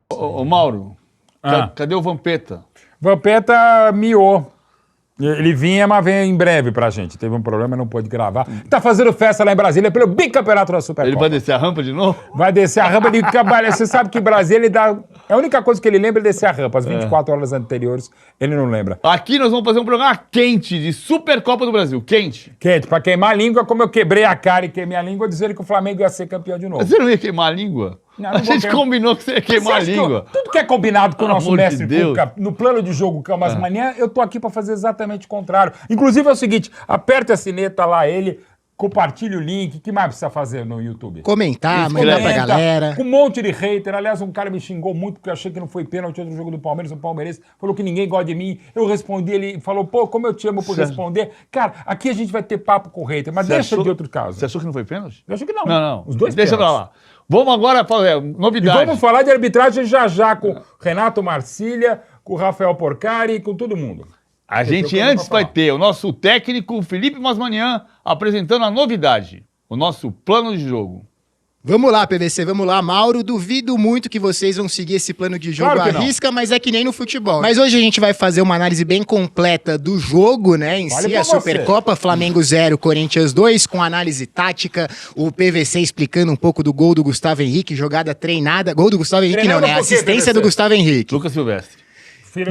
Ô Mauro, cadê o Vampeta? Vampeta miou. Ele vinha, mas vem em breve pra gente. Teve um problema, não pôde gravar. Tá fazendo festa lá em Brasília pelo bicampeonato da Supercopa. Ele vai descer a rampa de novo? Vai descer a rampa de trabalho. Você sabe que Brasília, ele dá... A única coisa que ele lembra é descer a rampa. As 24 horas anteriores, ele não lembra. Aqui nós vamos fazer um programa quente de Supercopa do Brasil. Quente. Quente, pra queimar a língua, como eu quebrei a cara e queimei a língua, dizendo que o Flamengo ia ser campeão de novo. Você não ia queimar a língua? Não, a gente combinou que você ia queimar a língua. Tudo que é combinado com o nosso mestre Deus. no plano de jogo Camas Manhã, eu tô aqui pra fazer exatamente o contrário. Inclusive é o seguinte, aperta a sineta lá, ele... Compartilhe o link. O que mais precisa fazer no YouTube? Comentar, mandar pra galera. Com um monte de hater. Aliás, um cara me xingou muito porque eu achei que não foi pênalti no jogo do Palmeiras. O palmeirense falou que ninguém gosta de mim. Eu respondi, ele falou, pô, como eu te amo por responder. Cara, aqui a gente vai ter papo com o hater, mas deixa de outros casos. Você achou que não foi pênalti? Eu acho que não. Não. Os dois deixa pra lá. Vamos agora fazer novidade. E vamos falar de arbitragem já com Renato Marcília, com Rafael Porcari, com todo mundo. A gente antes vai ter o nosso técnico Felipe Masmanian apresentando a novidade, o nosso plano de jogo. Vamos lá, PVC, vamos lá. Mauro, duvido muito que vocês vão seguir esse plano de jogo à risca, mas é que nem no futebol. Mas hoje a gente vai fazer uma análise bem completa do jogo, né, em si, a Supercopa, Flamengo 0, Corinthians 2, com análise tática, o PVC explicando um pouco do gol do Gustavo Henrique, jogada treinada. Gol do Gustavo Henrique não, né? Assistência do Gustavo Henrique. Lucas Silvestre.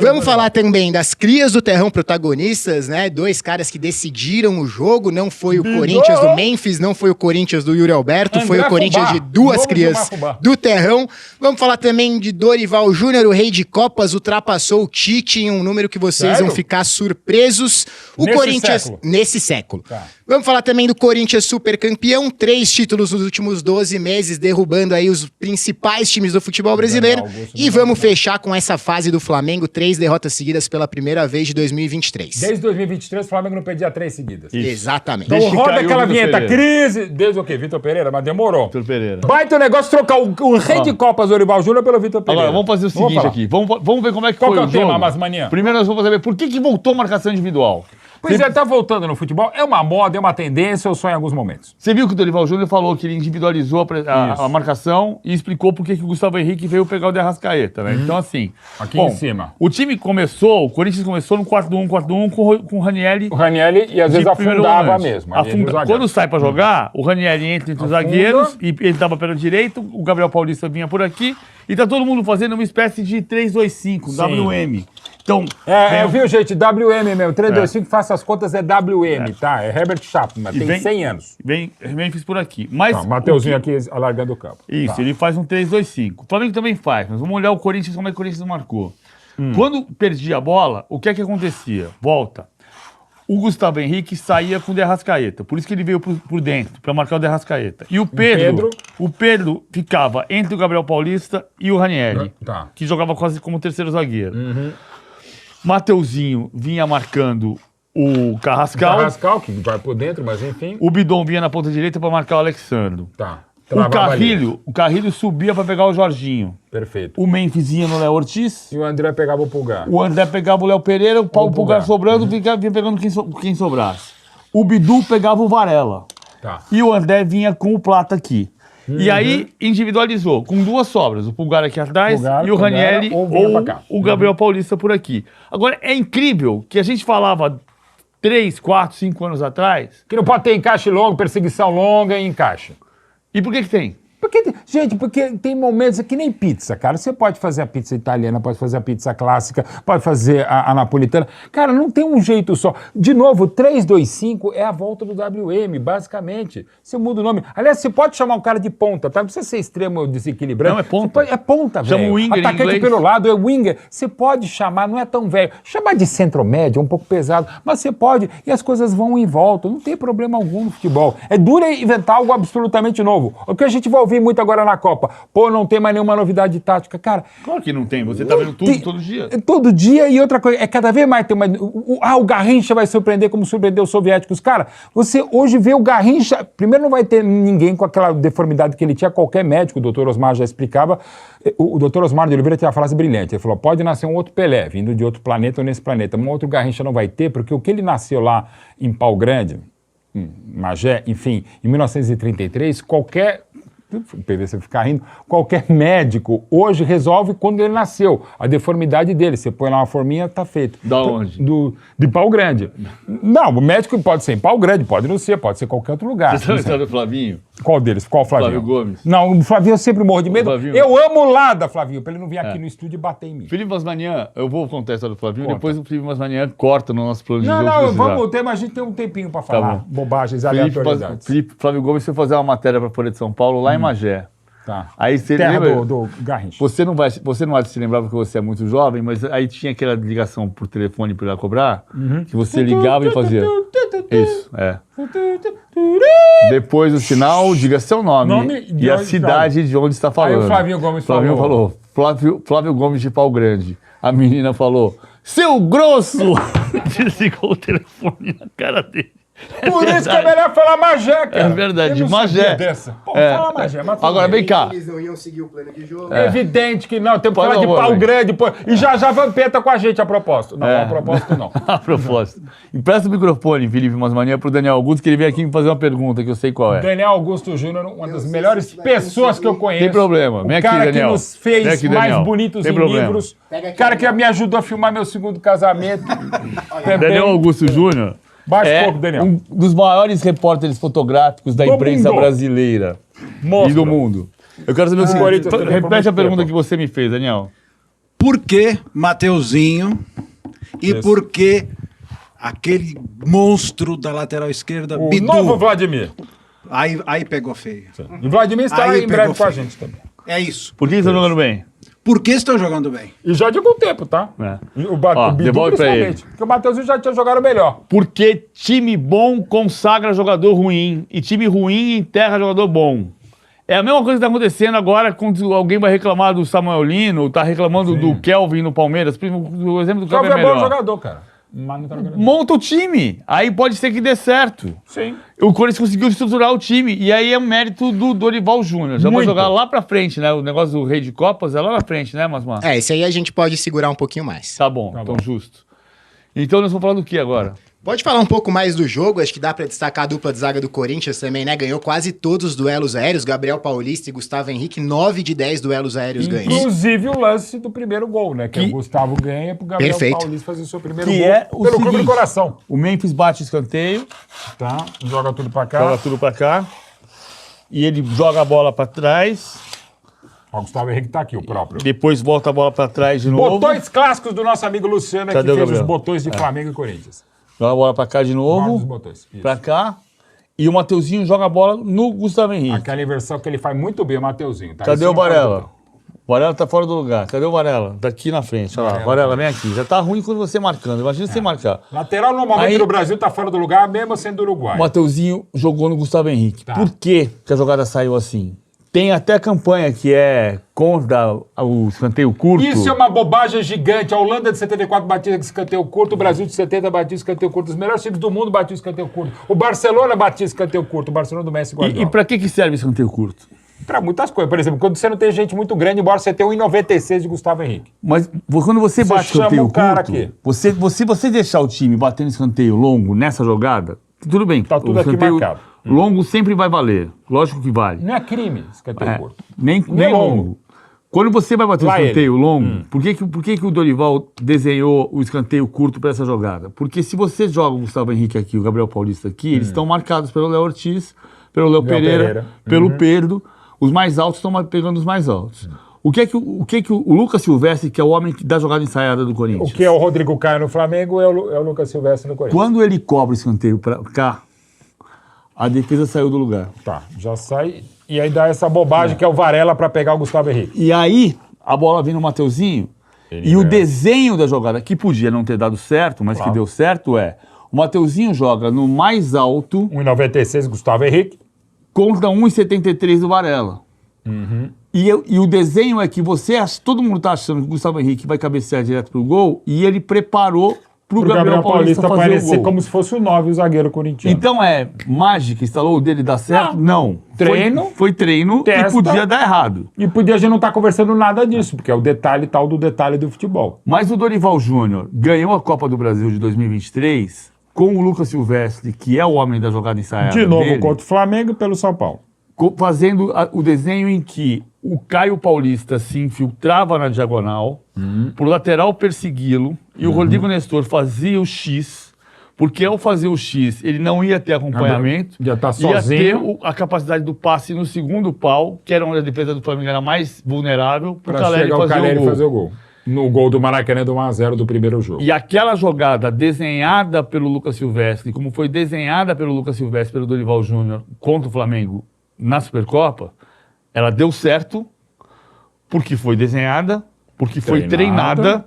Vamos falar também das crias do terrão protagonistas, né? Dois caras que decidiram o jogo. Não foi o Corinthians do Memphis, não foi o Corinthians do Yuri Alberto, foi o Corinthians de duas crias do terrão. Vamos falar também de Dorival Júnior, o rei de Copas, ultrapassou o Tite em um número que vocês vão ficar surpresos. O Corinthians nesse século. Tá. Vamos falar também do Corinthians super campeão, 3 títulos nos últimos 12 meses, derrubando aí os principais times do futebol brasileiro. E vamos fechar com essa fase do Flamengo, 3 derrotas seguidas pela primeira vez de 2023. Desde 2023, o Flamengo não perdia 3 seguidas. Isso. Exatamente. Então roda aquela vinheta, crise... Desde o quê? Vitor Pereira? Mas demorou. Vitor Pereira. Baita o negócio trocar o rei de Copas, Dorival Júnior, pelo Vitor Pereira. Agora, vamos fazer o seguinte aqui. Vamos ver como é que foi o jogo. Qual que é o tema, Masmanian? Primeiro nós vamos saber por que voltou a marcação individual. Pois é, tá voltando no futebol. É uma moda, é uma tendência ou só em alguns momentos? Você viu que o Dorival Júnior falou que ele individualizou a marcação e explicou por que o Gustavo Henrique veio pegar o de Arrascaeta, né? Então, assim... Aqui em cima. O time começou, o Corinthians começou no 4-1 com o Ranieri... O Ranieri, e às vezes afundava mesmo. Quando sai pra jogar, o Ranieri entra entre os zagueiros e ele tava pelo direito, o Gabriel Paulista vinha por aqui e tá todo mundo fazendo uma espécie de 3-2-5, WM. Então, viu, gente? WM mesmo. 3-2-5, faça as contas, é WM, tá? É Herbert Chapman, tem 100 anos. Vem Memphis por aqui. Mas Mateuzinho aqui alargando o campo. Isso, ele faz um 3-2-5. O Flamengo também faz, mas vamos olhar o Corinthians, como é que o Corinthians marcou. Quando perdia a bola, o que é que acontecia? Volta. O Gustavo Henrique saía com o de Arrascaeta, por isso que ele veio por dentro, para marcar o de Arrascaeta. E o Pedro ficava entre o Gabriel Paulista e o Ranieri, que jogava quase como terceiro zagueiro. Mateuzinho vinha marcando o Carrascal. O Carrascal, que vai por dentro, mas enfim. O Bidon vinha na ponta direita para marcar o Alexandro. Tá. O Carrilho subia para pegar o Jorginho. Perfeito. O Memphis ia no Léo Ortiz. E o André pegava o Pulgar. O André pegava o Léo Pereira, o Pulgar sobrando, vinha pegando quem sobrasse. O Bidu pegava o Varela. Tá. E o André vinha com o Plata aqui. E aí individualizou, com 2 sobras, o Pulgar aqui atrás e o Ranieri ou o Gabriel Paulista por aqui. Agora, é incrível que a gente falava 3, 4, 5 anos atrás... Que não pode ter encaixe longo, perseguição longa e encaixe. E por que tem? Porque tem momentos que nem pizza, cara. Você pode fazer a pizza italiana, pode fazer a pizza clássica, pode fazer a napolitana. Cara, não tem um jeito só. De novo, 3-2-5 é a volta do WM, basicamente. Você muda o nome. Aliás, você pode chamar um cara de ponta, tá? Não precisa ser extremo ou desequilibrante. Não, é ponta. É ponta, velho. Chama o winger Atacante em inglês. pelo lado, é winger. Você pode chamar, não é tão velho. Chamar de centro-médio é um pouco pesado, mas você pode. E as coisas vão em volta. Não tem problema algum no futebol. É duro inventar algo absolutamente novo. O que a gente vai ouvir muito agora na Copa. Pô, não tem mais nenhuma novidade tática. Cara... Claro que não tem. Você tá vendo tudo todo dia. Todo dia. E outra coisa, cada vez mais tem uma... o Garrincha vai surpreender como surpreendeu os soviéticos. Cara, você hoje vê o Garrincha... Primeiro não vai ter ninguém com aquela deformidade que ele tinha, qualquer médico, o doutor Osmar já explicava. O doutor Osmar de Oliveira tinha uma frase brilhante. Ele falou, pode nascer um outro Pelé, vindo de outro planeta ou nesse planeta. Um outro Garrincha não vai ter, porque o que ele nasceu lá em Pau Grande... Magé, enfim, em 1933, qualquer... O PVC ficar rindo, qualquer médico hoje resolve quando ele nasceu, a deformidade dele. Você põe lá uma forminha, tá feito. Da onde? De Pau Grande. Não, o médico pode ser em Pau Grande, pode não ser, pode ser qualquer outro lugar. Você sabe o Flavinho? Qual deles? Qual Flavinho? Flávio Gomes. Não, o Flavinho eu sempre morro de medo. Flavinho. Eu amo o Lada, Flavinho, pra ele não vir aqui no estúdio e bater em mim. Felipe Masmanian, eu vou contar a história do Flavinho, Conta. depois o Felipe Masmanian corta no nosso plano de Não, jogo. não, se precisar. vamos ter, mas a gente tem um tempinho pra falar. bom. Bobagens, aleatoriedades. Flávio Gomes foi fazer uma matéria para a Folha de São Paulo lá em Magé. Tá. Aí você Terra lembra? do Garrincha. Você não vai se lembrar porque você é muito jovem, mas aí tinha aquela ligação por telefone para cobrar, que você ligava e fazia. Isso, é. Depois do sinal, diga seu nome e a cidade de onde está falando. Aí o Flavinho Gomes Flavinho falou. Flávio Gomes de Pau Grande. A menina falou, seu grosso! Desligou o telefone na cara dele. Por isso que é melhor falar Magé, cara. É verdade, Eu não Magé. sabia dessa. Pô, É. fala Magé, mas tudo Agora, bem. vem cá. Eles não iam seguir o plano de jogo. É evidente que não, tem que Por falar de favor, Pau velho. Grande. Pô. E já Vampeta com a gente a propósito. Não, a propósito não. A propósito. Empresta o microfone, Felipe Masmanian, pro Daniel Augusto, que ele veio aqui me fazer uma pergunta que eu sei qual é. Daniel Augusto Júnior, uma das sei melhores se vai pessoas que eu conseguir. conheço. Tem problema. Vem O aqui, cara Daniel. que nos Vem fez aqui, mais Daniel. bonitos Tem em problema. livros. Pega aqui, O cara que Daniel. me ajudou a filmar meu segundo casamento. Também. Daniel Augusto Júnior Baixa é um pouco, Daniel. um dos maiores repórteres fotográficos da Do imprensa mundo. brasileira Monstro. e do mundo. Eu quero saber o seguinte. Corinthians também por Repete muito a pergunta tempo. que você me fez, Daniel. Por que Mateuzinho e Isso. por que aquele monstro da lateral esquerda, O Bidu? novo Vladimir. Aí pegou feio. E Vladimir estará Aí em breve pegou com a feio. gente também. É isso. Por que você está jogando bem? Por que estão jogando bem? E já de algum tempo, tá? É. O Bidu devolve pra principalmente. Porque o Mateuzinho já tinha jogado melhor. Porque time bom consagra jogador ruim e time ruim enterra jogador bom. É a mesma coisa que está acontecendo agora quando alguém vai reclamar do Samuel Lino, tá reclamando do Kelvin no Palmeiras. O exemplo do Só Kelvin é é bom melhor. jogador, cara. Mas não tá jogando bem. Monta o time. Aí pode ser que dê certo. Sim. O Corinthians conseguiu estruturar o time. E aí é um mérito do Dorival Júnior. Já vai Muito. jogar lá pra frente, né? O negócio do Rei de Copas é lá na frente, né, Masmar? É, esse aí a gente pode segurar um pouquinho mais. Tá bom, então justo. Então nós vamos falar do que agora? Pode falar um pouco mais do jogo, acho que dá pra destacar a dupla de zaga do Corinthians também, né? Ganhou quase todos os duelos aéreos, Gabriel Paulista e Gustavo Henrique, 9 de 10 duelos aéreos ganhos. Inclusive o lance do primeiro gol, né? Que o Gustavo ganha pro Gabriel Perfeito. Paulista fazer o seu primeiro Que gol é o pelo clube seguinte, do coração. O Memphis bate escanteio, Tá? Joga tudo pra cá. joga tudo pra cá. E ele joga a bola pra trás. Ó, o Gustavo Henrique tá aqui, o próprio. Depois volta a bola pra trás de novo. Botões clássicos do nosso amigo Luciano, Cadê que o fez os Gabriel? botões de Flamengo e Corinthians. Joga a bola pra cá de Guarda os novo. botões. Isso. Pra cá. E o Mateuzinho joga a bola no Gustavo Henrique. Aquela inversão que ele faz muito bem, o Mateuzinho. Tá? Cadê Isso o não pode Varela? ter. O Varela tá fora do lugar. Cadê o Varela? Tá aqui na frente. Olha lá. Varela, vem aqui. Já tá ruim quando você marcando. Imagina você marcar. Lateral normalmente Aí- no Brasil tá fora do lugar, mesmo sendo do Uruguai. O Mateuzinho jogou no Gustavo Henrique. Tá. Por que a jogada saiu assim? Tem até campanha que é contra o escanteio curto. Isso é uma bobagem gigante. A Holanda de 74 batia escanteio curto, o Brasil de 70 batia escanteio curto. Os melhores times do mundo batiam escanteio curto. O Barcelona batia escanteio curto, o Barcelona do Messi e Guardiola. E pra que serve escanteio curto? Pra muitas coisas. Por exemplo, quando você não tem gente muito grande, embora você tenha 1,96 de Gustavo Henrique. Mas quando você bate chama escanteio o cara curto, aqui. você deixar o time batendo escanteio longo nessa jogada, tudo bem. Tá tudo o aqui escanteio marcado. longo sempre vai valer. Lógico que vale. Não é crime escanteio É, curto. nem Nem longo. longo. Quando você vai bater o Lá escanteio longo, por que o Dorival desenhou o escanteio curto para essa jogada? Porque se você joga o Gustavo Henrique aqui, o Gabriel Paulista aqui, eles estão marcados pelo Léo Ortiz, pelo Léo Pereira, pelo Pedro. Os mais altos estão pegando os mais altos. O que que o Lucas Silvestre, que é o homem da jogada ensaiada do Corinthians, O que é o Rodrigo Caio no Flamengo é o Lucas Silvestre no Corinthians. quando ele cobra o escanteio para cá, a defesa saiu do lugar. Tá, já sai. E aí dá essa bobagem que é o Varela pra pegar o Gustavo Henrique. E aí, a bola vem no Mateuzinho, e o desenho da jogada, que podia não ter dado certo, mas que deu certo, o Mateuzinho joga no mais alto 1,96 Gustavo Henrique. contra 1,73 do Varela. E o desenho é que todo mundo tá achando que o Gustavo Henrique vai cabecear direto pro gol, e ele preparou pro Gabriel Paulista fazer o parecer gol. como se fosse o 9, o zagueiro corintiano. Então mágica, instalou o dele dar certo? Não. Treino, Foi treino testa. e podia dar errado. E podia a gente não estar conversando nada disso, porque é o detalhe tal do detalhe do futebol. Mas o Dorival Júnior ganhou a Copa do Brasil de 2023 com o Lucas Silvestre, que é o homem da jogada ensaiada De novo dele, contra o Flamengo e pelo São Paulo. fazendo o desenho em que o Caio Paulista se infiltrava na diagonal, pro lateral persegui-lo, e o Rodrigo Nestor fazia o X, porque ao fazer o X, ele não ia ter acompanhamento, Ia estar ia ter sozinho a capacidade do passe no segundo pau, que era onde a defesa do Flamengo era mais vulnerável, para para chegar o Caleri e fazer o gol. No gol do Maracanã do 1-0 do primeiro jogo. E aquela jogada desenhada pelo Lucas Silvestre, como foi desenhada pelo Lucas Silvestre, pelo Dorival Júnior contra o Flamengo na Supercopa, ela deu certo porque foi desenhada, porque foi treinada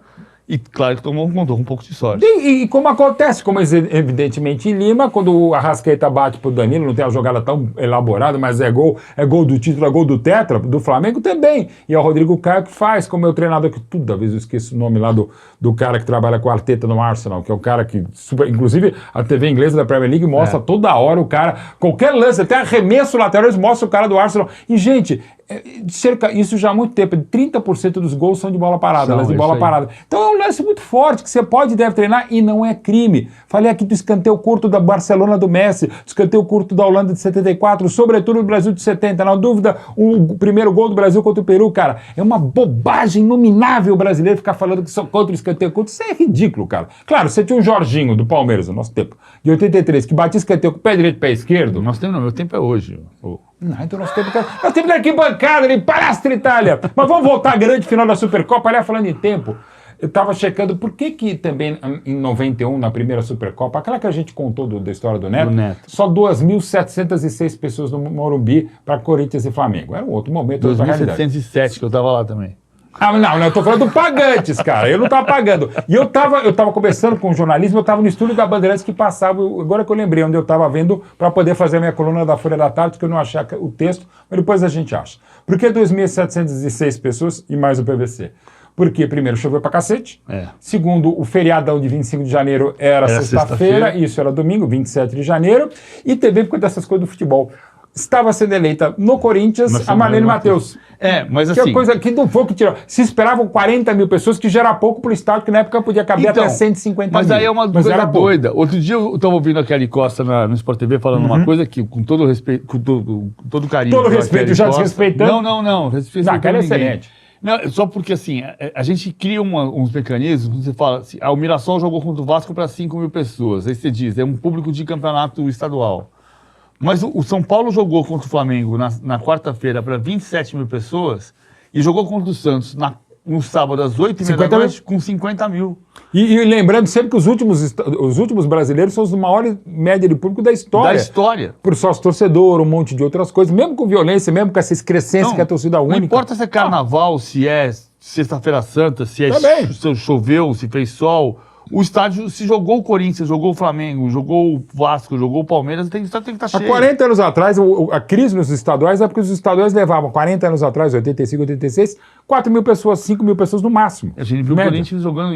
e, claro, que contou com um pouco de sorte. E como acontece, como evidentemente em Lima, quando o Arrascaeta bate pro Danilo, não tem uma jogada tão elaborada, mas é gol do título, é gol do Tetra, do Flamengo também. E é o Rodrigo Caio que faz, como é o treinador, que toda vez eu esqueço o nome lá do cara que trabalha com a Arteta no Arsenal, que é o cara que, inclusive a TV inglesa da Premier League mostra toda hora o cara, qualquer lance, até arremesso lateral, eles mostram o cara do Arsenal. E, gente, isso já há muito tempo, 30% dos gols são de bola parada, elas de bola parada. Então é um lance muito forte que você pode e deve treinar e não é crime. Falei aqui do escanteio curto da Barcelona do Messi, do escanteio curto da Holanda de 74, sobretudo do Brasil de 70. Na dúvida, o primeiro gol do Brasil contra o Peru, cara, é uma bobagem inominável o brasileiro ficar falando que só contra o escanteio curto. Isso é ridículo, cara. Claro, você tinha o Jorginho do Palmeiras, no nosso tempo, de 83, que batia escanteio com o pé direito e pé esquerdo. Nosso tempo não, meu tempo é hoje. Não, então nós temos da arquibancada, em Palestra Itália. Mas vamos voltar à grande final da Supercopa. Aliás, falando em tempo, eu estava checando por que também em 91, na primeira Supercopa, aquela que a gente contou da história do Neto, só 2.706 pessoas no Morumbi para Corinthians e Flamengo. Era um outro momento. 2.707, que eu estava lá também. Não, eu tô falando do pagantes, cara. Eu não tava pagando. E eu tava conversando com o jornalismo, eu tava no estúdio da Bandeirantes que passava, agora que eu lembrei onde eu tava vendo para poder fazer a minha coluna da Folha da Tarde, porque eu não achei o texto, mas depois a gente acha. Por que 2.706 pessoas e mais o PVC? Porque, primeiro, choveu pra cacete. Segundo, o feriadão de 25 de janeiro era sexta-feira, isso era domingo, 27 de janeiro. E também por causa dessas coisas do futebol. Estava sendo eleita no Corinthians a Marlene Matheus. Mas que assim... é coisa que não foi o que tirou. Se esperavam 40 mil pessoas, que já era pouco pro estádio, que na época podia caber até 150 mas mil. Mas aí é uma coisa doida. Outro dia eu estava ouvindo a Kelly Costa no Sport TV falando uma coisa que, com todo respeito, com todo carinho... Todo respeito, já desrespeitando? Não. Não, aquela é excelente. Não, só porque assim, a gente cria uns mecanismos, você fala assim, o Mirassol jogou contra o Vasco para 5 mil pessoas. Aí você diz, é um público de campeonato estadual. Mas o São Paulo jogou contra o Flamengo na quarta-feira para 27 mil pessoas e jogou contra o Santos no sábado às 8h30 da noite com 50 mil. E lembrando sempre que os últimos brasileiros são os maiores média de público da história. Da história. Por sócio torcedor, um monte de outras coisas, mesmo com violência, mesmo com essa excrescência que é a torcida única. Não importa se é carnaval, se é sexta-feira santa, se choveu, se fez sol... O estádio, se jogou o Corinthians, jogou o Flamengo, jogou o Vasco, jogou o Palmeiras, o estádio tem que estar cheio. Há 40 anos atrás, a crise nos estaduais é porque os estaduais levavam 40 anos atrás, 85, 86, 4 mil pessoas, 5 mil pessoas no máximo. A gente viu o Corinthians jogando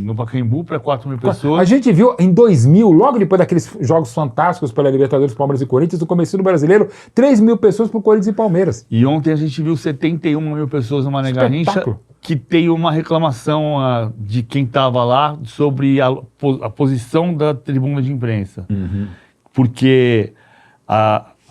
no Pacaembu para 4 mil pessoas. A gente viu em 2000, logo depois daqueles jogos fantásticos pela Libertadores, Palmeiras e Corinthians, no começo do Brasileiro, 3 mil pessoas pro Corinthians e Palmeiras. E ontem a gente viu 71 mil pessoas no Mané Garrincha, que tem uma reclamação de quem estava lá sobre a posição da tribuna de imprensa. Porque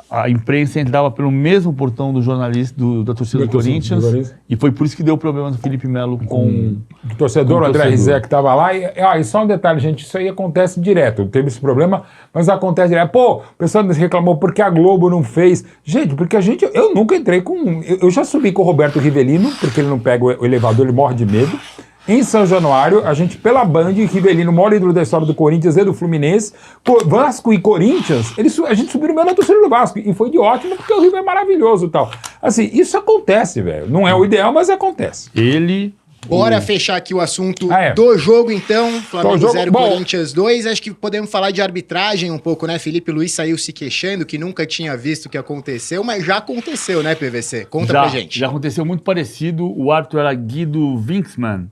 a imprensa entrava pelo mesmo portão do jornalista, da torcida do Corinthians, e foi por isso que deu problema do Felipe Melo com o torcedor, o André Rizek que estava lá. E só um detalhe, gente, isso aí acontece direto. Teve esse problema, mas acontece direto. Pô, o pessoal reclamou porque a Globo não fez. Gente, porque eu nunca entrei com... Eu já subi com o Roberto Rivelino, porque ele não pega o elevador, ele morre de medo. Em São Januário, a gente, pela Band, Rivelino, o maior ídolo da história do Corinthians e do Fluminense, Vasco e Corinthians, a gente subiu no meio da torcida do Vasco. E foi de ótimo, porque o River é maravilhoso e tal. Assim, isso acontece, velho. Não é o ideal, mas acontece. Bora fechar aqui o assunto do jogo, então. Flamengo 0, Corinthians 2. Acho que podemos falar de arbitragem um pouco, né? Felipe Luiz saiu se queixando que nunca tinha visto o que aconteceu, mas já aconteceu, né, PVC? Conta pra gente. Já aconteceu muito parecido. O árbitro era Guido Winksmann,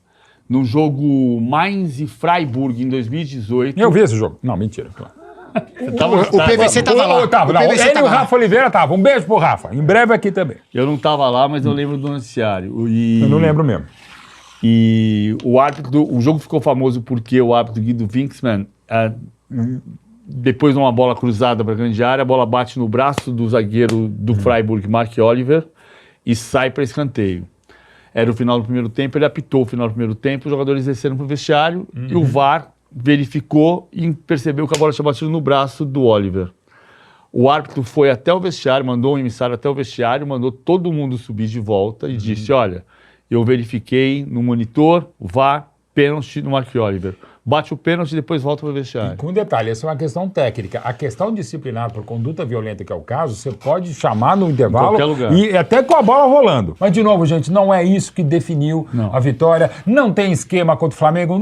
no jogo Mainz e Freiburg, em 2018. Eu vi esse jogo. Não, mentira. O PVC tava lá. Ele e o Rafa Oliveira estavam. Um beijo pro Rafa. Em breve aqui também. Eu não tava lá, mas eu lembro do noticiário. Eu não lembro mesmo. E o jogo ficou famoso porque o árbitro Guido Winksmann, depois de uma bola cruzada para a grande área, a bola bate no braço do zagueiro do Freiburg, Mark Oliver, e sai para escanteio. Era o final do primeiro tempo, ele apitou o final do primeiro tempo, os jogadores desceram para o vestiário e o VAR verificou e percebeu que a bola tinha batido no braço do Oliver. O árbitro foi até o vestiário, mandou um emissário até o vestiário, mandou todo mundo subir de volta e disse, olha, eu verifiquei no monitor, o VAR, pênalti no Mark Oliver. Bate o pênalti e depois volta para o vestiário. E com detalhe, essa é uma questão técnica. A questão disciplinar por conduta violenta, que é o caso, você pode chamar no intervalo qualquer lugar. E até com a bola rolando. Mas, de novo, gente, não é isso que definiu a vitória. Não tem esquema contra o Flamengo,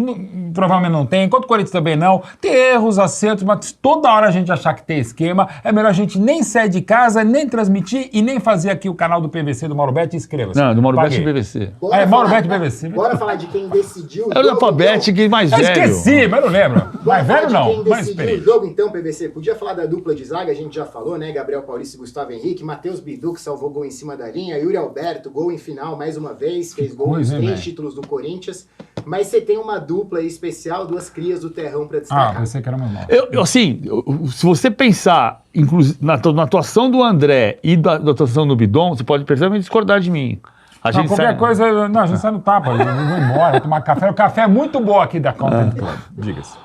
provavelmente não tem. Contra o Corinthians também não. Tem erros, acertos, mas toda hora a gente achar que tem esquema, é melhor a gente nem sair de casa, nem transmitir e nem fazer aqui o canal do PVC do Mauro Betti. Inscreva-se. Não, do Mauro Betti e PVC. Mauro Betti e PVC. Bora falar de quem decidiu o Era jogo. da Betti, que mais Eu velho. esqueci, mas não lembro. Mais velho não, Quem mais decidiu o experiente. jogo, então, PVC? Podia falar da dupla de zaga, a gente já falou, né? Gabriel Paulista e Gustavo Henrique, Matheus Bidu, que salvou gol em cima da linha, Yuri Alberto, gol em final mais uma vez, fez gol nos 3 títulos do Corinthians. Mas você tem uma dupla aí especial, 2 crias do terrão pra destacar. Pensei que era meu nome. Se você pensar na atuação do André e da atuação do Bidon, você pode perfeitamente discordar de mim. A gente Qualquer coisa, a gente sai no tapa, eu vou embora, vou tomar café. O café é muito bom aqui da Content Club, diga-se.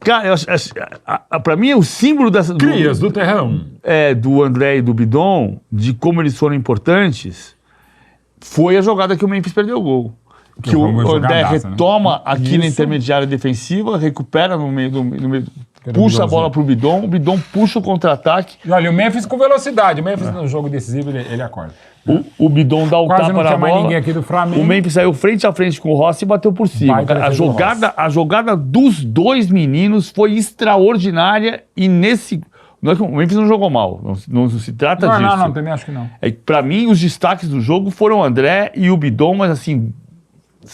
Cara, pra mim, o símbolo dessa... Crias do terrão. Do André e do Bidon, de como eles foram importantes, foi a jogada que o Memphis perdeu o gol. Que o André retoma aqui na intermediária defensiva, recupera no meio puxa a bola pro Bidon, o Bidon puxa o contra-ataque. E olha, o Memphis com velocidade. O Memphis no jogo decisivo, ele acorda. O Bidon dá o Quase tapa não na tinha mais bola. ninguém aqui do Flamengo. O Memphis saiu frente a frente com o Rossi e bateu por cima. A jogada dos dois meninos foi extraordinária e nesse... Não é que o Memphis não jogou mal, não se trata disso. Não, também acho que não. Pra mim, os destaques do jogo foram o André e o Bidon, mas assim...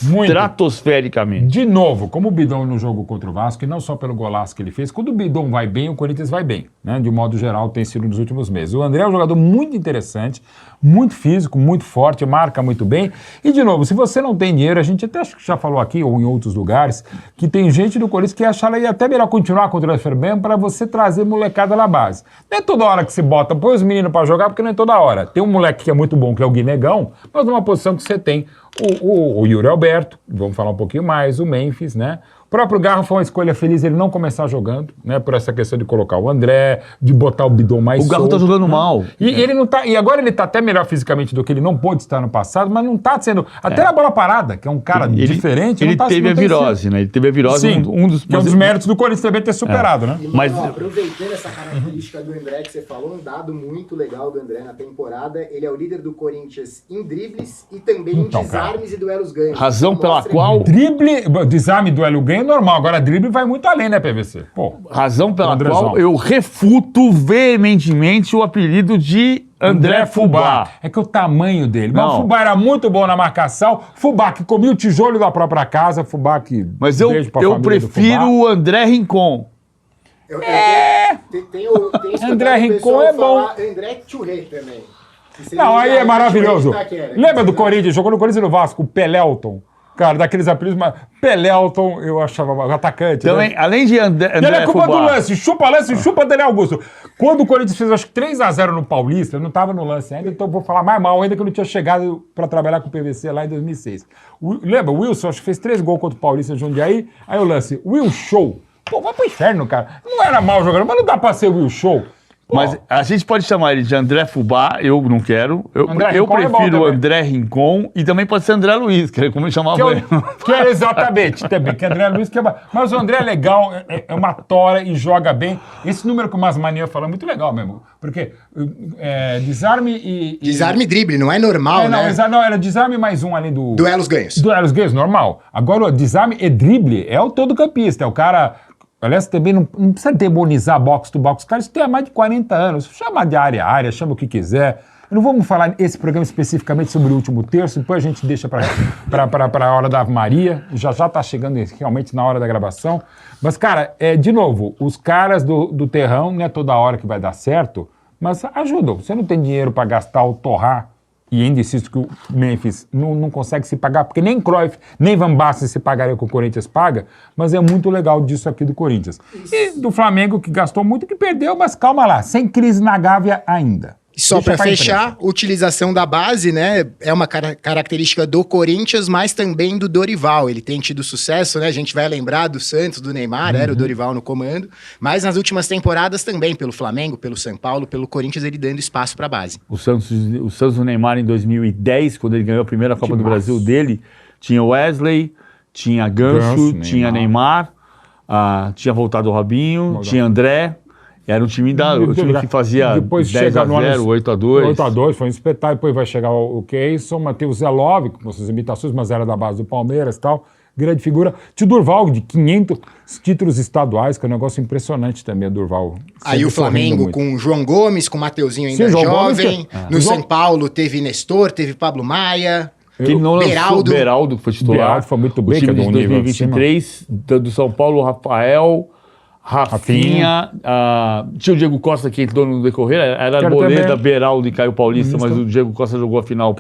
Muito. Estratosfericamente. De novo, como o Bidon no jogo contra o Vasco, e não só pelo golaço que ele fez, quando o Bidon vai bem, o Corinthians vai bem, né? De modo geral, tem sido nos últimos meses. O André é um jogador muito interessante, muito físico, muito forte, marca muito bem. E, de novo, se você não tem dinheiro, a gente até acho que já falou aqui, ou em outros lugares, que tem gente do Corinthians que acha até melhor continuar com o transfer ban para você trazer molecada na base. Não é toda hora que você bota, põe os meninos para jogar, porque não é toda hora. Tem um moleque que é muito bom, que é o Guinegão, mas numa posição que você tem o Yuri Alberto, vamos falar um pouquinho mais, o Memphis, né? O próprio Garro foi uma escolha feliz ele não começar jogando, né? Por essa questão de colocar o André, de botar o Bidon mais O Garro tá jogando mal. E ele não tá, e agora ele tá até melhor fisicamente do que ele não pôde estar no passado, mas não tá sendo, até na bola parada, que é um cara diferente. Ele teve a virose, né? Ele teve a virose, sim, um dos méritos do Corinthians também ter superado, né? Mas aproveitando essa característica do André que você falou, um dado muito legal do André na temporada, ele é o líder do Corinthians em dribles e também em desarmes e duelos ganhos. Razão pela qual... Desarme e duelo ganho é normal, agora drible vai muito além, né, PVC? Razão pela qual eu refuto veementemente o apelido de André Fubá. É que o tamanho dele. Mas o Fubá era muito bom na marcação. Fubá que comia o tijolo da própria casa. Fubá que... Mas eu prefiro o André Rincon. André Rincon é bom. André Churré também. Não, aí é maravilhoso. Lembra do Corinthians? Jogou no Corinthians e no Vasco, o Pelelton. Cara, daqueles apelidos, mas Pelelton eu achava o atacante. Também, né? Além de André Fubá. Ele é culpa do lance, chupa Daniel Augusto. Quando o Corinthians fez, acho que 3-0 no Paulista, eu não estava no lance ainda, então vou falar mais mal ainda que eu não tinha chegado para trabalhar com o PVC lá em 2006. Lembra, o Wilson, acho que fez 3 gols contra o Paulista de Jundiaí, aí o lance, Will Show. Pô, vai pro inferno, cara. Não era mal jogador, mas não dá pra ser Will Show. Pô. Mas a gente pode chamar ele de André Fubá, eu não quero. Eu prefiro o André Rincon e também pode ser André Luiz, que é como eu chamava ele. Que é exatamente, também, que André Luiz que é... Mas o André é legal, é uma tora e joga bem. Esse número que o Masmania falou é muito legal mesmo. Porque desarme e... Desarme e drible, não é normal, né? Não, era desarme mais um além do... Duelos ganhos. Duelos ganhos, normal. Agora o desarme e drible é o todo campista, é o cara... Aliás, também não precisa demonizar box to box. Cara, isso tem há mais de 40 anos. Chama de área a área, chama o que quiser. Não vamos falar esse programa especificamente sobre o último terço, depois a gente deixa para a hora da Ave Maria. Já está chegando realmente na hora da gravação. Mas, cara, de novo, os caras do terrão, não é toda hora que vai dar certo, mas ajudam. Você não tem dinheiro para gastar ou torrar e ainda insisto que o Memphis não consegue se pagar, porque nem Cruyff, nem Van Basten se pagaria que o Corinthians paga, mas é muito legal disso aqui do Corinthians. E do Flamengo, que gastou muito, que perdeu, mas calma lá, sem crise na Gávea ainda. Só para fechar, utilização da base, né? É uma característica do Corinthians, mas também do Dorival. Ele tem tido sucesso, né? A gente vai lembrar do Santos, do Neymar, era o Dorival no comando. Mas nas últimas temporadas também, pelo Flamengo, pelo São Paulo, pelo Corinthians, ele dando espaço para a base. O Santos do Neymar em 2010, quando ele ganhou a primeira Copa do Brasil dele, tinha Wesley, tinha Ganso, tinha Neymar, tinha voltado o Robinho, tinha André. Era um time, que fazia 10-0, 8-2. 8-2, foi um espetáculo. Depois vai chegar o Keyson, Matheus Zelov, com suas imitações, mas era da base do Palmeiras e tal. Grande figura. Tio Durval, de 500 títulos estaduais, que é um negócio impressionante também, Durval. Aí o Flamengo com o João Gomes, com o Mateuzinho ainda jovem. No São Paulo teve Nestor, teve Pablo Maia. Quem não lançou, Beraldo, que foi titular. Beraldo foi muito bem, o time de 2023, do São Paulo, Rafael... Rafinha, tinha o Diego Costa que entrou no decorrer, era Arboleda, Beraldo e Caio Paulista, mas o Diego Costa jogou a final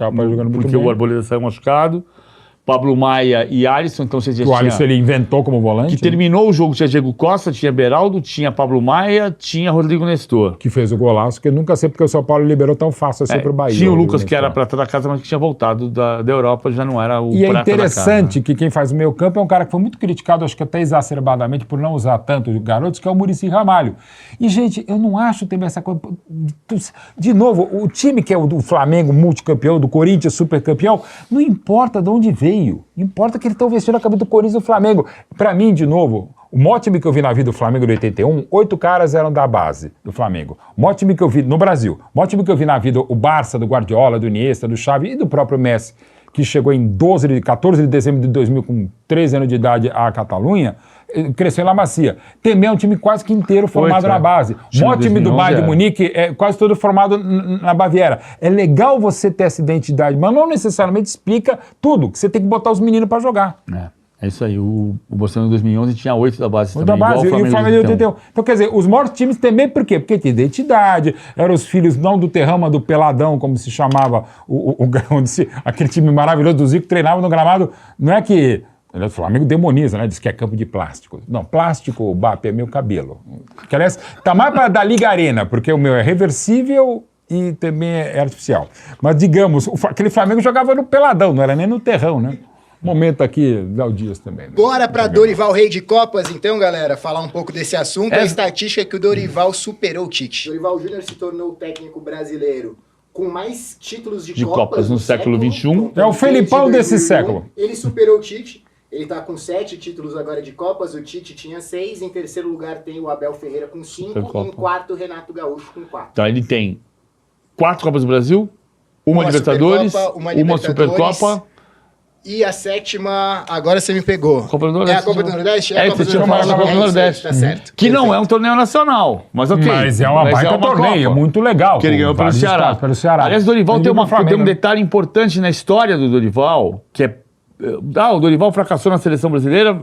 porque o Arboleda saiu machucado. Pablo Maia e Alisson, então você já tinha... O Alisson ele inventou como volante. Que terminou o jogo, tinha Diego Costa, tinha Beraldo, tinha Pablo Maia, tinha Rodrigo Nestor. Que fez o golaço, que eu nunca sei porque o São Paulo liberou tão fácil assim pro Bahia. Tinha o Lucas, que era prata da casa, mas que tinha voltado da Europa, já não era o prata da casa. E é interessante que quem faz o meio campo é um cara que foi muito criticado, acho que até exacerbadamente, por não usar tanto garotos, que é o Muricy Ramalho. E, gente, eu não acho também essa coisa... De novo, o time que é o do Flamengo, multicampeão, do Corinthians, supercampeão, não importa de onde veio. Importa que eles estão vestindo a camisa do Corinthians e do Flamengo. Pra mim, de novo, o maior time que eu vi na vida do Flamengo de 81, 8 caras eram da base do Flamengo. O maior time que eu vi no Brasil, o maior time que eu vi na vida, o Barça, do Guardiola, do Iniesta, do Xavi e do próprio Messi, que chegou em 14 de dezembro de 2000 com 13 anos de idade à Catalunha, cresceu em La Macia. Também é um time quase que inteiro formado na base. O maior time do Bayern de Munique é quase todo formado na Baviera. É legal você ter essa identidade, mas não necessariamente explica tudo, que você tem que botar os meninos para jogar. É isso aí. O Barcelona em 2011 tinha 8 da base também, da base, igual o Flamengo de 81. Então, quer dizer, os maiores times também, por quê? Porque tinha identidade, eram os filhos não do Terrão, mas do Peladão, como se chamava aquele time maravilhoso do Zico, treinava no gramado. Não é que... O Flamengo demoniza, né? Diz que é campo de plástico. Não, plástico, o BAP é meu cabelo. Que, aliás, tá mais para da Liga Arena, porque o meu é reversível e também é artificial. Mas, digamos, aquele Flamengo jogava no Peladão, não era nem no Terrão, né? Momento aqui, Léo Dias também. Né? Bora para Dorival, rei de Copas, então, galera, falar um pouco desse assunto. A estatística é que o Dorival superou o Tite. Dorival Júnior se tornou o técnico brasileiro com mais títulos de Copas no século XXI. É o Felipão desse século. Ele superou o Tite. Ele tá com 7 títulos agora de Copas, o Tite tinha 6, em terceiro lugar tem o Abel Ferreira com 5, e em quarto o Renato Gaúcho com 4. Então ele tem 4 Copas do Brasil, uma Libertadores, uma Supercopa... E a 7ª, agora você me pegou. Copa do Nordeste. É a Copa do Nordeste? Você tinha falado da Copa do Nordeste. Tá certo. Que não é um torneio nacional, mas ok. Mas é uma baita torneio, é muito legal. Que ele ganhou pelo Ceará. Aliás, o Dorival tem um detalhe importante na história do Dorival, que é... o Dorival fracassou na seleção brasileira,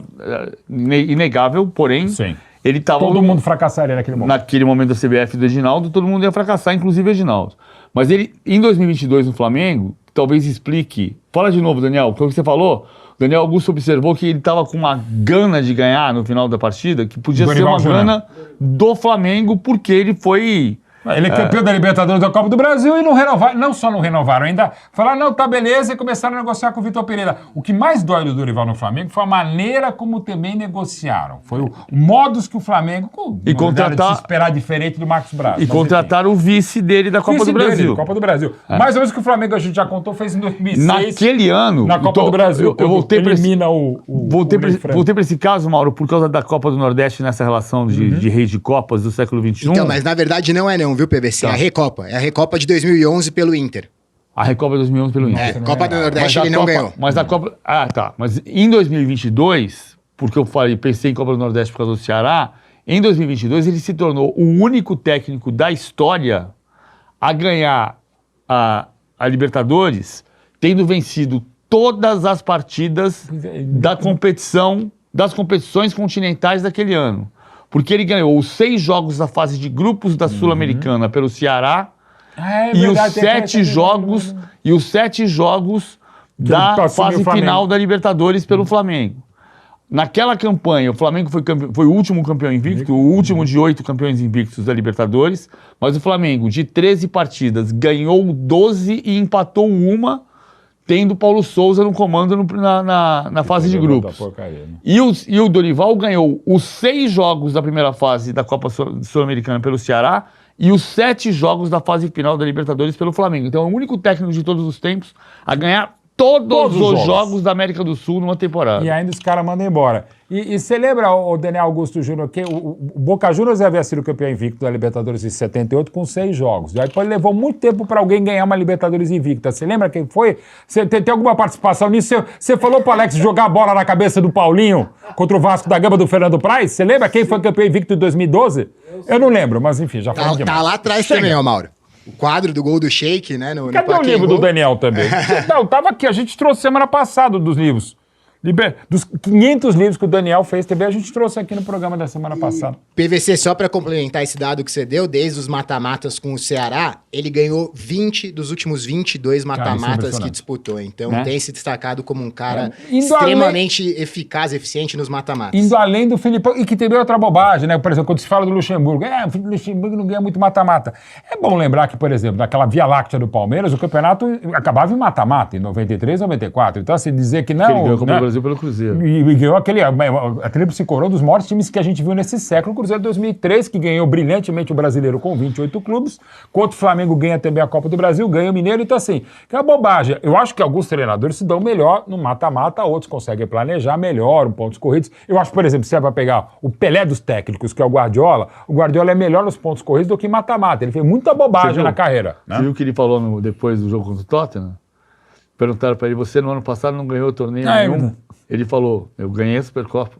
inegável, porém... Sim. Ele tava todo mundo fracassaria naquele momento. Naquele momento da CBF do Reginaldo, todo mundo ia fracassar, inclusive o Reginaldo. Mas ele, em 2022, no Flamengo, talvez explique... Fala de novo, Daniel, o que você falou? Daniel Augusto observou que ele estava com uma gana de ganhar no final da partida, que podia ser uma gana do Flamengo, porque ele foi... Ele é campeão da Libertadores da Copa do Brasil e não renovaram, não só não renovaram, ainda falaram, não, tá beleza, e começaram a negociar com o Vitor Pereira. O que mais dói do Dorival no Flamengo foi a maneira como também negociaram. Foi o modus que o Flamengo, e contratar, de se esperar diferente do Marcos Braz. E contrataram o vice dele da Copa do Brasil. Copa do Brasil. Mais ou menos que o Flamengo, a gente já contou, fez em 2006. Naquele ano... Na Copa do Brasil, eu voltei para voltei para esse caso, Mauro, por causa da Copa do Nordeste, nessa relação de reis de Copas do século XXI. Então, mas na verdade não é não, viu, PVC? Tá. É a Recopa. É a Recopa de 2011 pelo Inter. A Recopa de 2011 pelo Inter. Copa do Nordeste ele não ganhou. Mas a Copa... tá. Mas em 2022, porque eu pensei em Copa do Nordeste por causa do Ceará, em 2022 ele se tornou o único técnico da história a ganhar a Libertadores, tendo vencido todas as partidas da competição, das competições continentais daquele ano. Porque ele ganhou os 6 jogos da fase de grupos da Sul-Americana pelo Ceará e os 7 jogos da fase final da Libertadores pelo Flamengo. Naquela campanha, o Flamengo foi o último campeão invicto, o último de 8 campeões invictos da Libertadores, mas o Flamengo, de 13 partidas, ganhou 12 e empatou uma, tendo Paulo Souza no comando na fase de grupos. E o Dorival ganhou os 6 jogos da primeira fase da Copa Sul-Americana pelo Ceará e os 7 jogos da fase final da Libertadores pelo Flamengo. Então é o único técnico de todos os tempos a ganhar todos os jogos da América do Sul numa temporada. E ainda os caras mandam embora. E você lembra, o Daniel Augusto Júnior, que o Boca Juniors havia sido campeão invicto da Libertadores em 78 com 6 jogos. Aí depois levou muito tempo para alguém ganhar uma Libertadores invicta. Você lembra quem foi? Você tem alguma participação nisso? Você falou pro Alex jogar a bola na cabeça do Paulinho contra o Vasco da Gama do Fernando Praz? Você lembra quem foi campeão invicto em 2012? Eu não lembro, mas enfim, já falamos demais. Tá lá atrás também, ó, Mauro. O quadro do gol do Sheik, né? Cadê o livro do Daniel também? Não, tava aqui, a gente trouxe semana passada dos livros. Dos 500 livros que o Daniel fez também, a gente trouxe aqui no programa da semana passada. PVC, só para complementar esse dado que você deu, desde os mata-matas com o Ceará, ele ganhou 20 dos últimos 22 mata-matas que disputou. Então tem se destacado como um cara extremamente eficaz, eficiente nos mata-matas. Indo além do Filipão, e que tem outra bobagem, né? Por exemplo, quando se fala do Luxemburgo, o Luxemburgo não ganha muito mata-mata. É bom lembrar que, por exemplo, naquela Via Láctea do Palmeiras, o campeonato acabava em mata-mata, em 93, 94. Então, assim, dizer que não... Brasil pelo Cruzeiro. E ganhou a tríplice coroa dos maiores times que a gente viu nesse século. O Cruzeiro 2003, que ganhou brilhantemente o Brasileiro com 28 clubes, enquanto o Flamengo ganha também a Copa do Brasil, ganha o Mineiro. Então, assim, que é uma bobagem. Eu acho que alguns treinadores se dão melhor no mata-mata, outros conseguem planejar melhor, pontos corridos. Eu acho, por exemplo, se é para pegar o Pelé dos técnicos, que é o Guardiola é melhor nos pontos corridos do que mata-mata. Ele fez muita bobagem na carreira. Né? Você viu o que ele falou depois do jogo contra o Tottenham? Perguntaram para ele, você no ano passado não ganhou torneio nenhum? Ele falou, eu ganhei a Supercopa.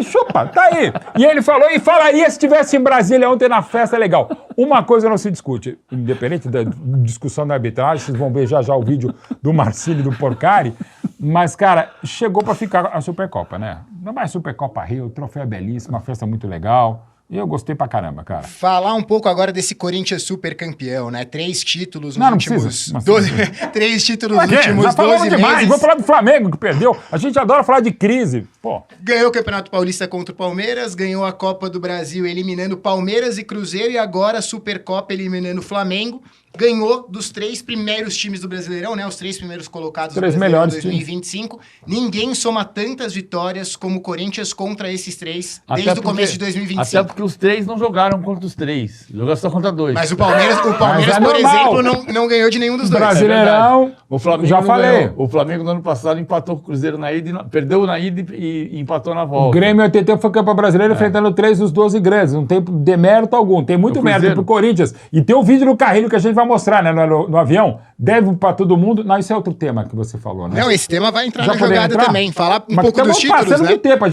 Chupa, tá aí. E ele falou, e falaria se estivesse em Brasília ontem na festa, legal. Uma coisa não se discute, independente da discussão da arbitragem, vocês vão ver já o vídeo do Marcílio e do Porcari, mas, cara, chegou para ficar a Supercopa, né? Não mais Supercopa Rio, o troféu é belíssimo, uma festa muito legal. E eu gostei pra caramba, cara. Falar um pouco agora desse Corinthians super campeão, né? 3 títulos nos últimos 12... 3 títulos nos últimos 12 meses. Vamos falar do Flamengo, que perdeu. A gente adora falar de crise. Pô. Ganhou o Campeonato Paulista contra o Palmeiras, ganhou a Copa do Brasil eliminando Palmeiras e Cruzeiro e agora a Supercopa eliminando o Flamengo. Ganhou dos 3 primeiros times do Brasileirão, né? Os 3 primeiros colocados do Brasileirão 2025. Ninguém soma tantas vitórias como o Corinthians contra esses 3 desde o começo de 2025. Até porque os 3 não jogaram contra os 3. Jogaram só contra 2. Mas o Palmeiras por exemplo, não ganhou de nenhum dos 2. Brasileirão, o Flamengo já falei. Ganhou. O Flamengo no ano passado empatou com o Cruzeiro na ida, perdeu na ida e empatou na volta. O Grêmio em 81 foi campeão brasileiro enfrentando 3 dos 12 grandes. Não tem demérito algum. Tem muito mérito pro Corinthians. E tem o vídeo do Carrilho que a gente vai mostrar, né, no avião, deve para todo mundo. Não, isso é outro tema que você falou, né? Não, esse tema vai entrar na jogada também. Falar um pouco dos títulos, né? De tempo.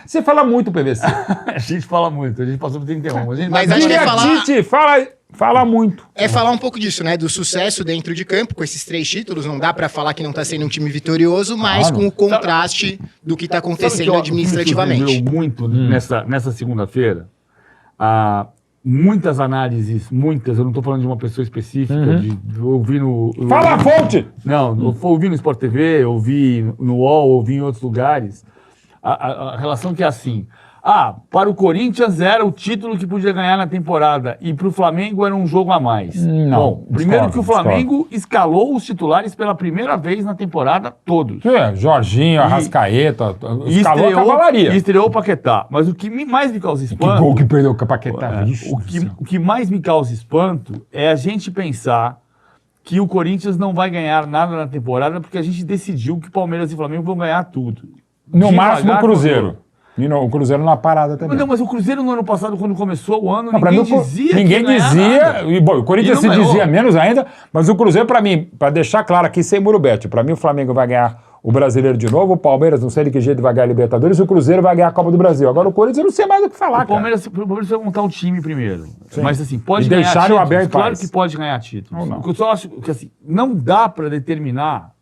Você fala muito, PVC. A gente fala muito. A gente passou por 31. Mas acho que é falar... Tite, fala muito. É falar um pouco disso, né? Do sucesso dentro de campo, com esses 3 títulos. Não dá pra falar que não tá sendo um time vitorioso, mas com o contraste do que tá acontecendo administrativamente. Viu muito nessa segunda-feira. Muitas análises, eu não estou falando de uma pessoa específica, ouvi no... Fala a fonte! Não, eu ouvi no Sport TV, ouvi no UOL, ouvi em outros lugares, a relação que é assim, para o Corinthians era o título que podia ganhar na temporada e para o Flamengo era um jogo a mais. Não, bom, primeiro que o Flamengo escalou os titulares pela primeira vez na temporada, todos. Jorginho, Arrascaeta, escalou a cavalaria. E estreou o Paquetá. Mas o que mais me causa espanto... Que gol que perdeu o Paquetá. O que mais me causa espanto é a gente pensar que o Corinthians não vai ganhar nada na temporada porque a gente decidiu que Palmeiras e Flamengo vão ganhar tudo. No máximo o Cruzeiro. E o Cruzeiro na parada também. Não, mas o Cruzeiro no ano passado, quando começou o ano, ninguém dizia. Ninguém dizia. E, bom, o Corinthians se dizia menos ainda, mas o Cruzeiro, pra mim, pra deixar claro aqui sem murubete, pra mim o Flamengo vai ganhar o Brasileiro de novo, o Palmeiras, não sei de que jeito, vai ganhar a Libertadores, e o Cruzeiro vai ganhar a Copa do Brasil. Agora o Corinthians eu não sei mais o que falar, o Palmeiras vai montar um time primeiro. Sim. Mas assim, pode ganhar títulos. Aberto claro que pode ganhar títulos. Não. O que eu só acho que assim, não dá pra determinar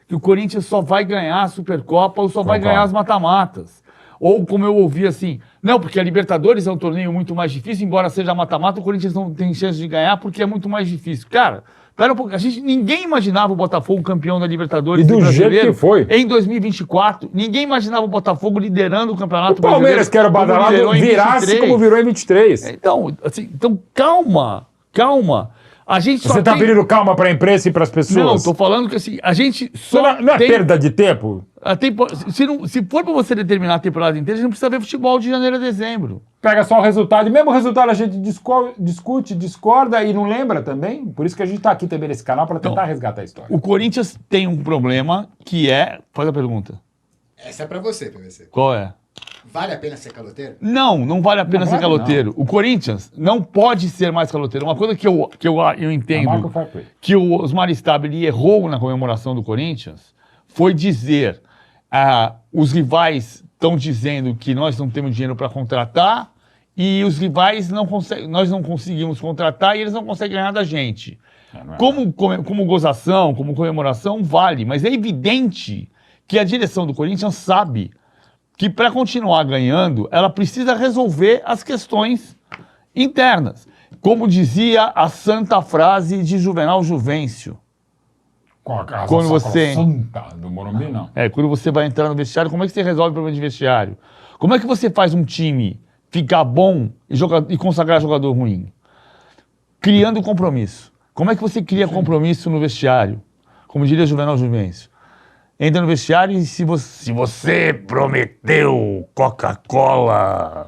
que o Corinthians só vai ganhar a Supercopa ou só vai ganhar as mata-matas. Ou como eu ouvi assim, não, porque a Libertadores é um torneio muito mais difícil, embora seja mata-mata, o Corinthians não tem chance de ganhar porque é muito mais difícil. Cara, pera um pouco, ninguém imaginava o Botafogo campeão da Libertadores E do jeito que foi. em 2024. Ninguém imaginava o Botafogo liderando o Campeonato O Palmeiras, que era badalado, virasse como virou em 23. Então, calma. A gente só Você tá pedindo calma pra imprensa e pras pessoas? Não, tô falando que assim, a gente só Não é perda de tempo? Se for pra você determinar a temporada inteira, a gente não precisa ver futebol de janeiro a dezembro. Pega só o resultado, e mesmo o resultado a gente discute, discorda e não lembra também. Por isso que a gente tá aqui também nesse canal pra tentar resgatar a história. O Corinthians tem um problema que é... Faz a pergunta. Essa é pra você, PVC. Qual é? Vale a pena ser caloteiro? Não vale a pena Não ser vale, caloteiro. O Corinthians não pode ser mais caloteiro. Uma coisa que eu entendo que o Osmar Stabile errou na comemoração do Corinthians foi dizer os rivais estão dizendo que nós não temos dinheiro para contratar e os rivais nós não conseguimos contratar e eles não conseguem ganhar da gente. Como gozação, como comemoração, vale. Mas é evidente que a direção do Corinthians sabe que para continuar ganhando, ela precisa resolver as questões internas. Como dizia a santa frase de Juvenal Juvencio. Quando você... do Morumbi, não. Quando você vai entrar no vestiário, como é que você resolve o problema de vestiário? Como é que você faz um time ficar bom e consagrar jogador ruim? Criando compromisso. Como é que você cria compromisso no vestiário? Como diria Juvenal Juvencio. Entra no vestiário e se você prometeu Coca-Cola,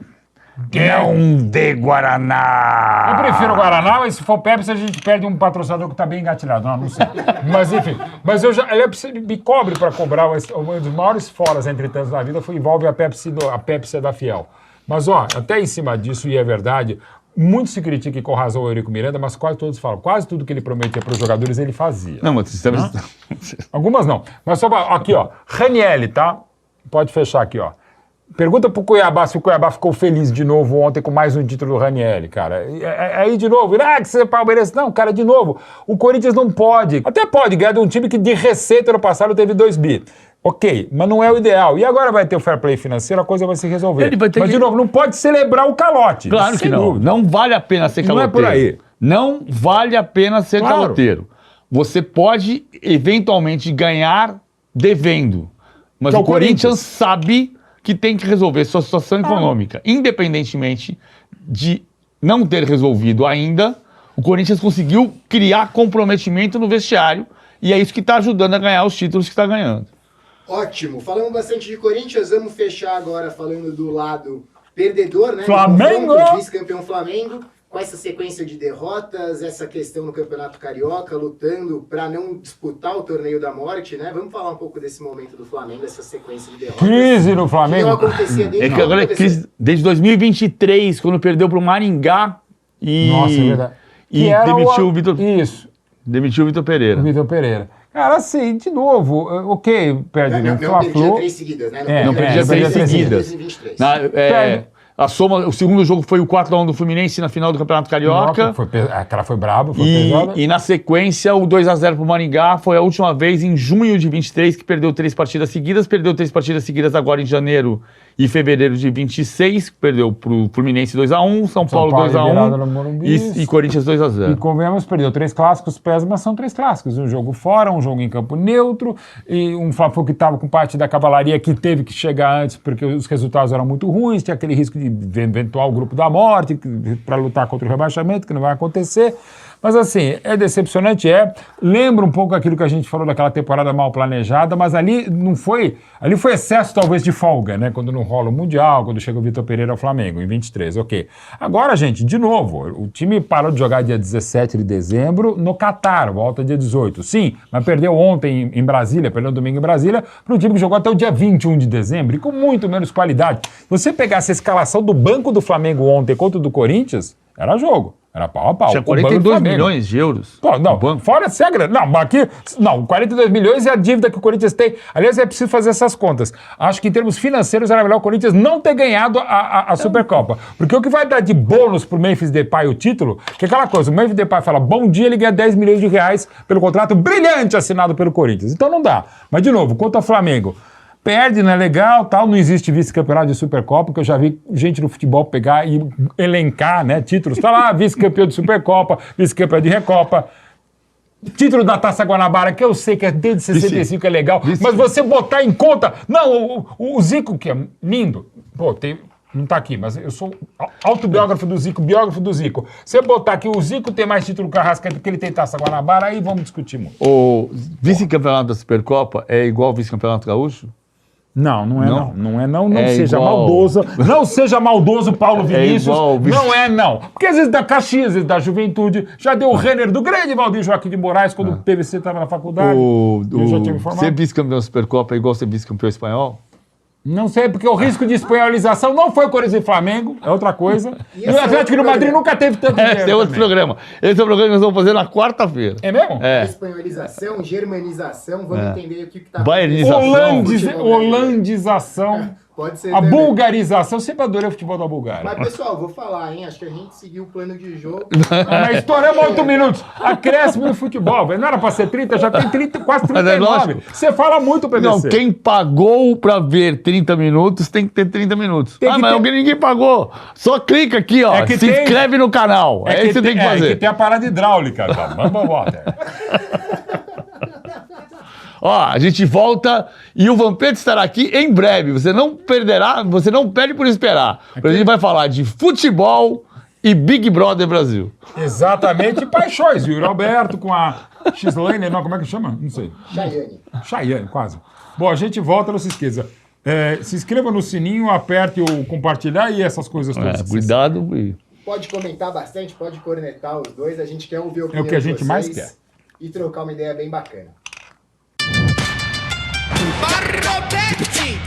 não dê Guaraná. Eu prefiro o Guaraná, mas se for Pepsi a gente perde um patrocinador que tá bem engatilhado. Não sei. Mas enfim, ele me cobre para cobrar um dos maiores foras entre tantos na vida envolve a Pepsi da Fiel. Mas até em cima disso, e é verdade, muito se critica com razão o Eurico Miranda, mas quase todos falam. Quase tudo que ele prometia para os jogadores, ele fazia. Não, mas você Algumas não. Mas só aqui, Ranieri, tá? Pode fechar aqui, Pergunta pro Cuiabá se o Cuiabá ficou feliz de novo ontem com mais um título do Ranieri, cara. Aí de novo, que você é palmeirense. Não, cara, de novo, o Corinthians não pode. Até pode ganhar de um time que de receita no passado teve 2 bi. Ok, mas não é o ideal. E agora vai ter o fair play financeiro, a coisa vai se resolver. Mas, de novo, não pode celebrar o calote. Claro que não. Dúvida. Não vale a pena ser caloteiro. Não é por aí. Não vale a pena ser caloteiro. Você pode, eventualmente, ganhar devendo. Mas o Corinthians sabe que tem que resolver sua situação econômica. Independentemente de não ter resolvido ainda, o Corinthians conseguiu criar comprometimento no vestiário e é isso que está ajudando a ganhar os títulos que está ganhando. Ótimo, falamos bastante de Corinthians, vamos fechar agora falando do lado perdedor, né? Flamengo! Vice-campeão Flamengo, com essa sequência de derrotas, essa questão no Campeonato Carioca, lutando para não disputar o Torneio da Morte, né? Vamos falar um pouco desse momento do Flamengo, essa sequência de derrotas. Crise no Flamengo. Que não acontecia desde agora é crise desde 2023, quando perdeu para o Maringá e, Nossa, é verdade. E demitiu o Vitor... Isso. Demitiu o Vitor Pereira. Cara, assim, de novo, ok, perde não perdia 3 seguidas, né? Não perdia 3 seguidas. A soma, o segundo jogo foi o 4-1 do Fluminense na final do Campeonato Carioca. Aquela foi brabo, foi pesada. E na sequência, o 2-0 pro Maringá foi a última vez em junho de 23 que perdeu 3 partidas seguidas. Perdeu 3 partidas seguidas agora em janeiro e fevereiro de 26. Perdeu pro Fluminense 2-1, São Paulo 2-1 e Corinthians 2-0. E convenhamos, perdeu 3 clássicos, mas são 3 clássicos. Um jogo fora, um jogo em campo neutro, e um Flamengo que estava com parte da cavalaria que teve que chegar antes porque os resultados eram muito ruins, tinha aquele risco de eventual grupo da morte para lutar contra o rebaixamento, que não vai acontecer. Mas assim, é decepcionante, lembra um pouco aquilo que a gente falou daquela temporada mal planejada, mas ali não foi, ali foi excesso talvez de folga, né? Quando não rola o Mundial, quando chega o Vitor Pereira ao Flamengo, em 23, ok. Agora, gente, de novo, o time parou de jogar dia 17 de dezembro no Catar, volta dia 18. Sim, mas perdeu ontem em Brasília, perdeu domingo em Brasília, para um time que jogou até o dia 21 de dezembro e com muito menos qualidade. Se você pegasse a escalação do banco do Flamengo ontem contra o do Corinthians, era jogo. Era pau a pau. Tinha 42 milhões de euros. Pô, não, fora se a grana. Não, aqui. Não, 42 milhões é a dívida que o Corinthians tem. Aliás, é preciso fazer essas contas. Acho que em termos financeiros era melhor o Corinthians não ter ganhado a Supercopa. Porque o que vai dar de bônus pro Memphis Depay o título, que é aquela coisa, o Memphis Depay fala, bom dia, ele ganha 10 milhões de reais pelo contrato brilhante assinado pelo Corinthians. Então não dá. Mas, de novo, quanto ao Flamengo, Perde, não é legal, tal, não existe vice-campeonato de Supercopa, que eu já vi gente no futebol pegar e elencar, né, títulos. Tá lá, vice-campeão de Supercopa, vice-campeão de Recopa. Título da Taça Guanabara, que eu sei que é desde 65 é legal, mas você botar em conta... Não, o Zico, que é lindo, pô, não tá aqui, mas eu sou autobiógrafo do Zico, biógrafo do Zico. Você botar que o Zico tem mais título que o Arrascaeta que ele tem Taça Guanabara, aí vamos discutir muito. O vice-campeonato da Supercopa é igual ao vice-campeonato gaúcho? Não, não é não. Não é não, não É seja igual. maldoso. Não seja maldoso, Paulo Vinícius. igual. Não é não. Porque às vezes da Caxias, às vezes da Juventude, já deu o Renner do grande Valdir Joaquim de Moraes quando o PVC estava na faculdade. Eu já tinha me informado. Ser vice-campeão da Supercopa é igual ser vice-campeão espanhol? Não sei, porque o risco de espanholização não foi Corinthians e Flamengo, é outra coisa. E o esse é Atlético outro do Madrid programa. nunca teve tanto dinheiro. Esse é outro também. programa. Esse é o programa que nós vamos fazer na quarta-feira. É mesmo? É. Espanholização, germanização, vamos entender o que está Bairnização. Holandização. Pode ser A também. bulgarização. Sempre adorei o futebol da Bulgária. Mas, pessoal, vou falar, hein? Acho que a gente seguiu o plano de jogo. Mas estouramos 8 minutos. Acréscimo no futebol, velho. Não era pra ser 30, já tem 30, quase Mas é 39. lógico. Você fala muito, PVC. Não, quem pagou pra ver 30 minutos tem que ter 30 minutos. Tem que Mas ter- ninguém pagou. Só clica aqui, ó. É que se tem- inscreve no canal. É isso que você tem que fazer. É que tem a parada hidráulica. Tá? Vamos, Walter. Ó, a gente volta e o Vampeta estará aqui em breve. Você não perderá, você não perde por esperar. A gente vai falar de futebol e Big Brother Brasil. Exatamente. E paixões. Yuri Alberto com a X-Lane, não, como é que chama? Não sei. Chayane, quase. Bom, a gente volta, não se esqueça. Se inscreva no sininho, aperte o compartilhar e essas coisas todas. Cuidado. Pode comentar bastante, pode cornetar os dois. A gente quer ouvir a opinião É o que a gente de vocês mais quer. E trocar uma ideia bem bacana. Barrobetti,